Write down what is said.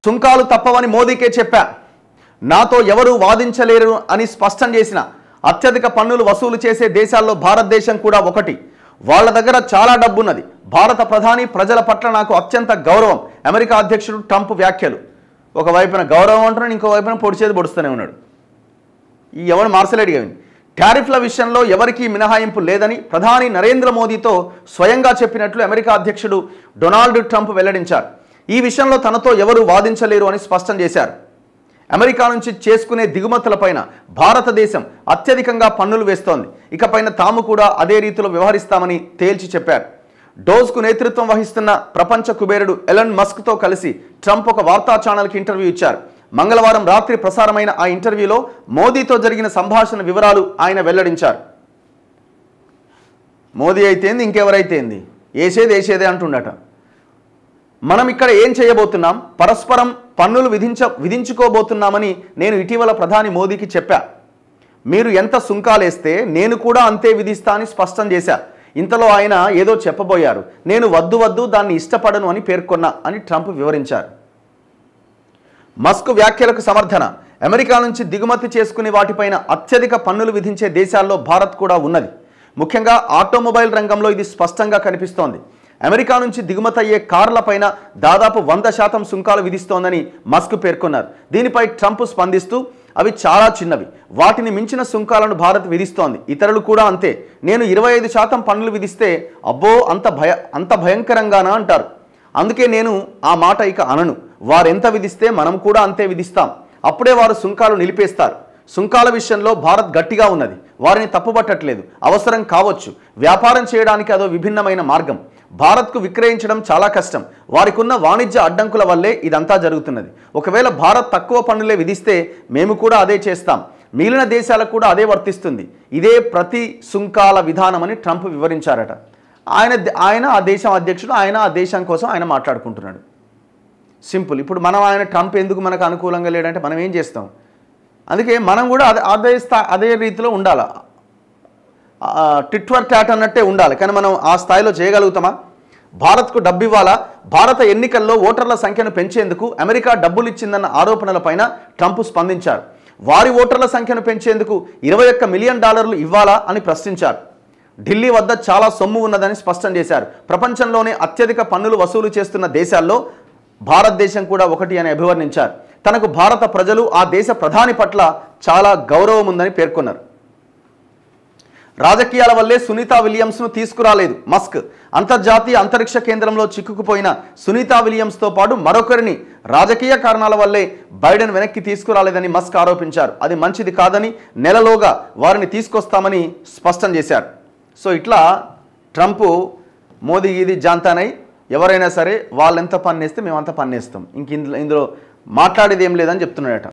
సుంకాలు తప్పవని మోదీకే చెప్పా, నాతో ఎవరూ వాదించలేరు అని స్పష్టం చేసిన అత్యధిక పన్నులు వసూలు చేసే దేశాల్లో భారతదేశం కూడా ఒకటి. వాళ్ళ దగ్గర చాలా డబ్బున్నది. భారత ప్రధాని ప్రజల పట్ల నాకు అత్యంత గౌరవం. అమెరికా అధ్యక్షుడు ట్రంప్ వ్యాఖ్యలు. ఒకవైపున గౌరవం అంటున్నాడు, ఇంకోవైపున పొడిచేది పొడుస్తూనే ఉన్నాడు. ఈ ఎవరు మార్సలేడు గవిని టారిఫ్ల విషయంలో ఎవరికీ మినహాయింపు లేదని ప్రధాని నరేంద్ర మోదీతో స్వయంగా చెప్పినట్లు అమెరికా అధ్యక్షుడు డొనాల్డ్ ట్రంప్ వెల్లడించారు. ఈ విషయంలో తనతో ఎవరూ వాదించలేరు అని స్పష్టం చేశారు. అమెరికా నుంచి చేసుకునే దిగుమతులపైన భారతదేశం అత్యధికంగా పన్నులు వేస్తోంది. ఇకపైన తాము కూడా అదే రీతిలో వ్యవహరిస్తామని తేల్చి చెప్పారు. డోజ్కు నేతృత్వం వహిస్తున్న ప్రపంచ కుబేరుడు ఎలన్ మస్క్తో కలిసి ట్రంప్ ఒక వార్తా ఛానల్కి ఇంటర్వ్యూ ఇచ్చారు. మంగళవారం రాత్రి ప్రసారమైన ఆ ఇంటర్వ్యూలో మోదీతో జరిగిన సంభాషణ వివరాలు ఆయన వెల్లడించారు. మోదీ అయితేంది, ఇంకెవరైతేంది, ఏసేదే అంటుండట. మనం ఇక్కడ ఏం చేయబోతున్నాం, పరస్పరం పన్నులు విధించుకోబోతున్నామని నేను ఇటీవల ప్రధాని మోదీకి చెప్పా. మీరు ఎంత సుంకాలేస్తే నేను కూడా అంతే విధిస్తా అని స్పష్టం చేశా. ఇంతలో ఆయన ఏదో చెప్పబోయారు. నేను వద్దు దాన్ని ఇష్టపడను అని పేర్కొన్నా అని ట్రంప్ వివరించారు. మస్క్ వ్యాఖ్యలకు సమర్థన. అమెరికా నుంచి దిగుమతి చేసుకునే వాటిపైన అత్యధిక పన్నులు విధించే దేశాల్లో భారత్ కూడా ఉన్నది. ముఖ్యంగా ఆటోమొబైల్ రంగంలో ఇది స్పష్టంగా కనిపిస్తోంది. అమెరికా నుంచి దిగుమతి అయ్యే కార్లపైన దాదాపు 100% సుంకాలు విధిస్తోందని మస్క్ పేర్కొన్నారు. దీనిపై ట్రంప్ స్పందిస్తూ అవి చాలా చిన్నవి, వాటిని మించిన సుంకాలను భారత్ విధిస్తోంది. ఇతరులు కూడా అంతే. నేను 25% పన్నులు విధిస్తే అబ్బో అంత భయంకరంగానా అంటారు. అందుకే నేను ఆ మాట ఇక అనను. వారెంత విధిస్తే మనం కూడా అంతే విధిస్తాం. అప్పుడే వారు సుంకాలు నిలిపేస్తారు. సుంకాల విషయంలో భారత్ గట్టిగా ఉన్నది. వారిని తప్పుపట్టట్లేదు. అవసరం కావచ్చు. వ్యాపారం చేయడానికి అదో విభిన్నమైన మార్గం. భారత్కు విక్రయించడం చాలా కష్టం. వారికి ఉన్న వాణిజ్య అడ్డంకుల వల్లే ఇదంతా జరుగుతున్నది. ఒకవేళ భారత్ తక్కువ పన్నులే విధిస్తే మేము కూడా అదే చేస్తాం. మిగిలిన దేశాలకు కూడా అదే వర్తిస్తుంది. ఇదే ప్రతి సుంకాల విధానమని ట్రంప్ వివరించారట. ఆయన ఆ దేశం అధ్యక్షుడు, ఆయన ఆ దేశం కోసం ఆయన మాట్లాడుకుంటున్నాడు. సింపుల్. ఇప్పుడు మనం ఆయన ట్రంప్ ఎందుకు మనకు అనుకూలంగా లేడంటే మనం ఏం చేస్తాం? అందుకే మనం కూడా అదే రీతిలో ఉండాలి. టిట్ ఫర్ టాట్ అన్నట్టే ఉండాలి. కానీ మనం ఆ స్థాయిలో చేయగలుగుతామా? భారత్కు డబ్బు ఇవ్వాలా? భారత ఎన్నికల్లో ఓటర్ల సంఖ్యను పెంచేందుకు అమెరికా డబ్బులు ఇచ్చిందన్న ఆరోపణలపైన ట్రంప్ స్పందించారు. వారి ఓటర్ల సంఖ్యను పెంచేందుకు $21 మిలియన్ ఇవ్వాలా అని ప్రశ్నించారు. ఢిల్లీ వద్ద చాలా సొమ్ము ఉన్నదని స్పష్టం చేశారు. ప్రపంచంలోనే అత్యధిక పన్నులు వసూలు చేస్తున్న దేశాల్లో భారతదేశం కూడా ఒకటి అని అభివర్ణించారు. తనకు భారత ప్రజలు ఆ దేశ ప్రధాని పట్ల చాలా గౌరవం ఉందని పేర్కొన్నారు. రాజకీయాల వల్లే సునీతా విలియమ్స్ను తీసుకురాలేదు మస్క్. అంతర్జాతీయ అంతరిక్ష కేంద్రంలో చిక్కుకుపోయిన సునీతా విలియమ్స్తో పాటు మరొకరిని రాజకీయ కారణాల వల్లే బైడెన్ వెనక్కి తీసుకురాలేదని మస్క్ ఆరోపించారు. అది మంచిది కాదని, నెలలోగా వారిని తీసుకొస్తామని స్పష్టం చేశారు. సో ఇట్లా ట్రంప్ మోదీ ఇది జాంతానై ఎవరైనా సరే వాళ్ళెంత పన్నేస్తే మేమంత పన్నేస్తాం, ఇందులో మాట్లాడేది ఏం లేదని చెప్తున్నాడట.